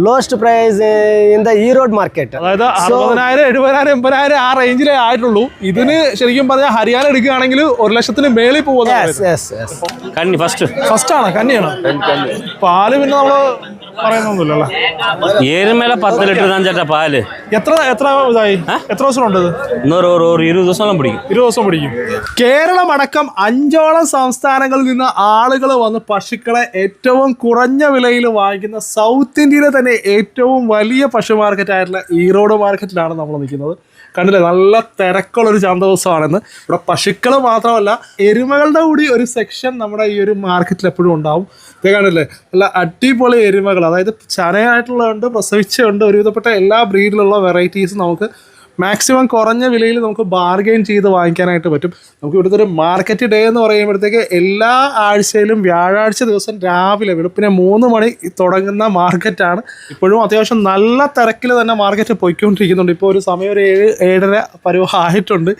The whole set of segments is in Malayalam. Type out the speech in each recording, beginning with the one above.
lowest price in the E-Road market. അതായത് 60,000 70,000 80,000 ആ റേഞ്ചിലേ ആയിട്ടുള്ളൂ. ഇതിന് ശരിക്കും പറഞ്ഞാൽ ഹരിയാന എടുക്കുകയാണെങ്കിൽ 1,00,000 മേളിൽ പോകുന്നത്. കന്നി ഫസ്റ്റ് ആണ്, കന്നിയാണ്. പാല് പിന്നെ നമ്മള് പറയുന്നൊന്നുമില്ലല്ലോ. ഏരുമേല 10 ലിറ്റർ தான் ചേട്ടാ പാല്. എത്ര ഇതായി, എത്ര ദിവസം ഉണ്ട്? ഒരു 20 ദിവസം പിടിക്കും. 20 ദിവസം പിടിക്കും. കേരളമടക്കം 5ഓളം സംസ്ഥാനങ്ങളിൽ നിന്ന് ആളുകൾ വന്ന് പശുക്കളെ ഏറ്റവും കുറഞ്ഞ വിലയിൽ വാങ്ങിക്കുന്ന സൗത്ത് ഇന്ത്യയിലെ തന്നെ ഏറ്റവും വലിയ പശു മാർക്കറ്റ് ആയിട്ടുള്ള ഈറോഡ് മാർക്കറ്റിലാണ് നമ്മൾ നിൽക്കുന്നത്. കണ്ടില്ലേ, നല്ല തിരക്കുള്ളൊരു ചന്ത ദിവസമാണെന്ന്. ഇവിടെ പശുക്കൾ മാത്രമല്ല, എരുമകളുടെ കൂടി ഒരു സെക്ഷൻ നമ്മുടെ ഈ ഒരു മാർക്കറ്റിൽ എപ്പോഴും ഉണ്ടാവും. ഇത് കണ്ടില്ലേ, നല്ല അടിപൊളി എരുമകൾ, അതായത് ചനയായിട്ടുള്ളതുണ്ട്, പ്രസവിച്ചുണ്ട്, ഒരുവിധപ്പെട്ട എല്ലാ ബ്രീഡിലുള്ള വെറൈറ്റീസും നമുക്ക് മാക്സിമം കുറഞ്ഞ വിലയിൽ നമുക്ക് ബാർഗെയിൻ ചെയ്ത് വാങ്ങിക്കാനായിട്ട് പറ്റും. നമുക്ക് ഇവിടുത്തെ ഒരു മാർക്കറ്റ് ഡേ എന്ന് പറയുമ്പോഴത്തേക്ക് എല്ലാ ആഴ്ചയിലും വ്യാഴാഴ്ച ദിവസം രാവിലെ വെളുപ്പിനെ 3 മണി തുടങ്ങുന്ന മാർക്കറ്റാണ്. ഇപ്പോഴും അത്യാവശ്യം നല്ല തിരക്കിൽ തന്നെ മാർക്കറ്റ് പോയിക്കൊണ്ടിരിക്കുന്നുണ്ട്. ഇപ്പോൾ ഒരു സമയം ഒരു 7-7:30 പരുവമായിട്ടുണ്ട്.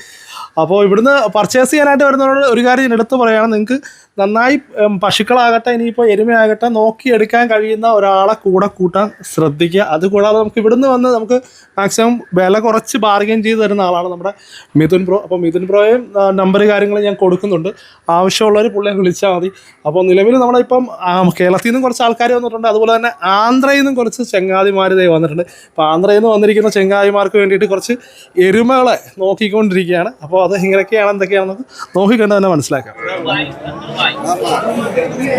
അപ്പോൾ ഇവിടുന്ന് പർച്ചേസ് ചെയ്യാനായിട്ട് വരുന്നവരോട് ഒരു കാര്യം ഞാൻ എടുത്ത് പറയുകയാണ്, നിങ്ങൾക്ക് നന്നായി പശുക്കളാകട്ടെ ഇനിയിപ്പോൾ എരുമയാകട്ടെ നോക്കിയെടുക്കാൻ കഴിയുന്ന ഒരാളെ കൂടെ കൂട്ടാൻ ശ്രദ്ധിക്കുക. അതുകൂടാതെ നമുക്ക് ഇവിടുന്ന് വന്ന് നമുക്ക് മാക്സിമം വില കുറച്ച് ബാർഗെയിൻ ചെയ്ത് തരുന്ന ആളാണ് നമ്മുടെ മിഥുൻ ബ്രോ. അപ്പോൾ മിഥുൻ ബ്രോയും നമ്പർ കാര്യങ്ങൾ ഞാൻ കൊടുക്കുന്നുണ്ട്, ആവശ്യമുള്ളവർ പുള്ളിയെ വിളിച്ചാൽ മതി. അപ്പോൾ നിലവിൽ നമ്മളിപ്പം കേരളത്തിൽ നിന്നും കുറച്ച് ആൾക്കാർ വന്നിട്ടുണ്ട്, അതുപോലെ തന്നെ ആന്ധ്രയിൽ നിന്നും കുറച്ച് ചെങ്ങാതിമാർ വന്നിട്ടുണ്ട്. അപ്പോൾ ആന്ധ്രയിൽ നിന്ന് വന്നിരിക്കുന്ന ചെങ്ങാതിമാർക്ക് വേണ്ടിയിട്ട് കുറച്ച് എരുമകളെ നോക്കിക്കൊണ്ടിരിക്കുകയാണ്. അപ്പോൾ അത് ഇങ്ങനെയൊക്കെയാണ് എന്തൊക്കെയാണെന്ന് നോക്കിക്കണ്ട് തന്നെ മനസ്സിലാക്കാം.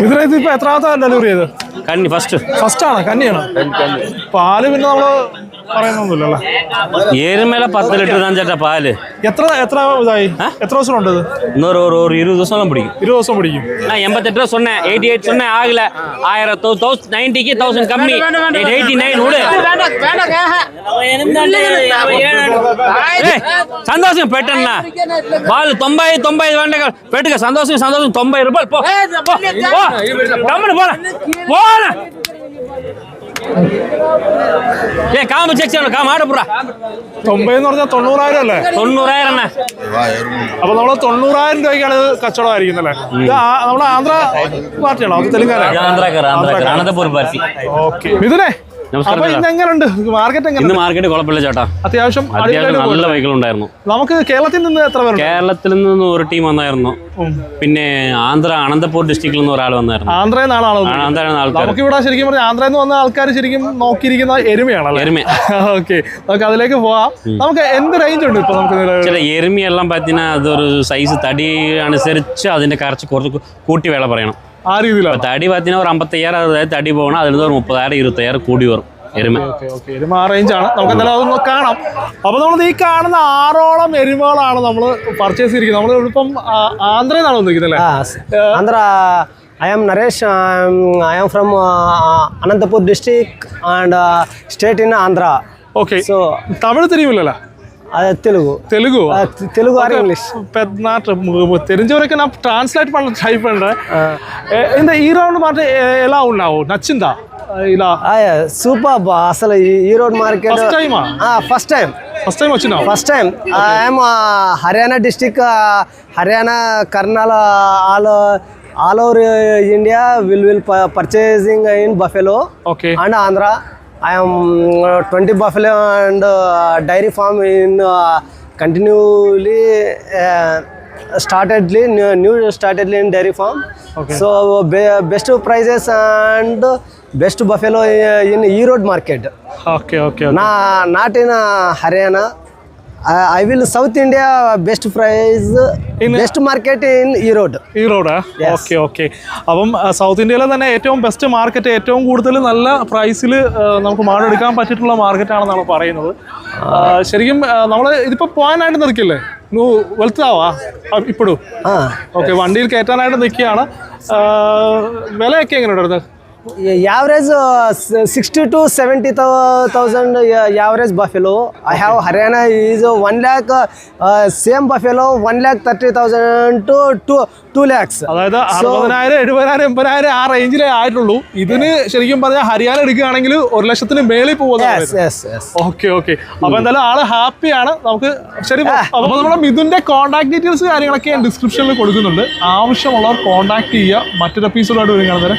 ഇതിനകത്ത് ഇപ്പൊ എത്രാമത്തെ ഡെലിവറി ചെയ്ത്? കന്നി ഫസ്റ്റ് ആണ്, കന്നിയാണ്. പാല് പിന്നെ നമ്മള് പറയുന്നൊന്നുമില്ലല്ലോ. ഏരുമേല 10 ലിറ്റർ தான் ചേട്ടാ പാല്. എത്ര ഇതായി, എത്ര ദിവസം ഉണ്ട്? ഒരു 20 ദിവസം പിടിക്കും. 20 ദിവസം പിടിക്കും. 88 சொன்னேன், 88 சொன்னேன், ஆகல. 90க்கு 1000 கம்மி, 89 விடு. சந்தோஷம் பெட்டண்ணா, பால் 90 வேண்டாம் பெட்டுக்க, சந்தோஷம் 90 ரூபாய். போ கம்மனு போல போல. കാമ്പ് ചെക്ക് ചെയ്യണം, ആടപ്പുറ 90 എന്ന് പറഞ്ഞാൽ 90,000 അല്ലേ? 90,000. അപ്പൊ നമ്മള് 90,000 രൂപയ്ക്കാണ് കച്ചവടമായിരിക്കുന്നല്ലേ? നമ്മളെ ആന്ധ്ര പാർട്ടിയാണോ, അത് തെലുങ്കാന? അനന്തപൂർ പാർട്ടി. ഓക്കെ മിഥുനേ, അപ്പൊ ഇന്ന് എങ്ങനെയുണ്ട് മാർക്കറ്റ്? ഇന്ന് മാർക്കറ്റ് കുഴപ്പമില്ല ചേട്ടാ, അത്യാവശ്യം നല്ല വെഹിക്കിൾ ഉണ്ടായിരുന്നു. നമുക്ക് കേരളത്തിൽ നിന്ന് എത്ര പേര്? കേരളത്തിൽ നിന്ന് ഒരു ടീം വന്നായിരുന്നു, പിന്നെ ആന്ധ്ര അനന്തപൂർ ഡിസ്ട്രിക്റ്റിൽ നിന്ന് ഒരാൾ വന്നായിരുന്നു. ആന്ധ്രയിൽ നിന്നാണ് ആളുകൾ. നമുക്ക് ഇവിടെ ശരിക്കും പറഞ്ഞാൽ ആന്ധ്രയിൽ നിന്ന് വന്ന ആൾക്കാർ ശരിക്കും നോക്കിയിരിക്കുന്ന എരുമയാണല്ലോ. എരുമ. ഓക്കെ, നമുക്ക് അതിലേക്ക് പോവാം. നമുക്ക് എന്ത് റേഞ്ച് ഉണ്ട് ഇപ്പൊ? നമുക്ക് എരുമയെല്ലാം പറ്റിന അതൊരു സൈസ് തടി അനുസരിച്ച് അതിന്റെ കുറച്ച് കൂട്ടി വില പറയണം. ആ രീതിയിലാണ് തടി പറ്റിന ഒരു 55,000 അതായത് തടി പോകണം, അതിൽ നിന്ന് ഒരു 30,000 20,000 കൂടി വരും എരുമ. എരുമ ആ റേഞ്ചാണ്. നമുക്ക് എന്തായാലും അതൊന്ന് കാണാം. അപ്പൊ നമ്മൾ ഈ കാണുന്ന 6ഓളം എരുമകളാണ് നമ്മൾ പർച്ചേസ് ചെയ്തിരിക്കുന്നത്. നമ്മൾ ഇപ്പം ആന്ധ്രയിൽ നിന്നാണ് വന്നിരിക്കുന്നത് അല്ലേ? Andhra. I am Naresh. I am from Anantapur district and state in Andhra. Okay. So Tamil தெரியுமில்ல? தெலுங்கு ஆர் இங்கிலீஷ் தெரிஞ்சவரைக்கும் நான் டிரான்ஸ்லேட் பண்ண ட்ரை பண்றேன். இந்த ఈరోడ్ మార్కెట్ ఎలా ఉన్నావు, నచ్చిందా ఇలా? సూపర్ అసలు ఈరోడ్ మార్కెట్ ఫస్ట్ టైం వచ్చినావు? First time. I'm Haryana district, Haryana, Karnal, all over India will purchasing in buffalo. Okay. And Andhra. I am 20 buffalo and dairy farm in continually startedly in dairy farm. Okay. So best prices and best buffalo in E-Road market. Okay. Not in Haryana. I will South India best price in best market in E-Road. Okay. അപ്പം സൗത്ത് ഇന്ത്യയിലെ തന്നെ ഏറ്റവും ബെസ്റ്റ് മാർക്കറ്റ്, ഏറ്റവും കൂടുതൽ നല്ല പ്രൈസിൽ നമുക്ക് മാടെടുക്കാൻ പറ്റിയിട്ടുള്ള മാർക്കറ്റാണെന്നാണ് പറയുന്നത്. ശരിക്കും നമ്മൾ ഇതിപ്പോൾ പോകാനായിട്ട് നിൽക്കില്ലേ? വെളുത്താവാ ഇപ്പോഴും? ഓക്കെ, വണ്ടിയിൽ കയറ്റാനായിട്ട് നിൽക്കുകയാണ്. വിലയൊക്കെ എങ്ങനെയുണ്ടായിരുന്നു? Average 60 to 70,000 average buffalo. I have Haryana is 1 lakh, same buffalo 1,30,000 to 2 lakhs. അതായത് 60,000 70,000 80,000 ആ റേഞ്ചിലേ ആയിട്ടുള്ളൂ. ഇതിന് ശരിക്കും പറഞ്ഞാൽ ഹരിയാന എടുക്കുകയാണെങ്കിൽ 1,00,000 മേളിൽ പോകുന്നത്. ഓക്കെ. അപ്പൊ എന്തായാലും ആള് ഹാപ്പിയാണ്. നമുക്ക് ശരി. അപ്പൊ നമ്മുടെ മിഥുന്റെ കോൺടാക്ട് ഡീറ്റെയിൽസ് കാര്യങ്ങളൊക്കെ ഞാൻ ഡിസ്ക്രിപ്ഷനിൽ കൊടുക്കുന്നുണ്ട്. ആവശ്യമുള്ളവർ കോൺടാക്ട് ചെയ്യുക. മറ്റൊരു എപ്പിസോഡായിട്ട് വരും കാണുന്നവരെ.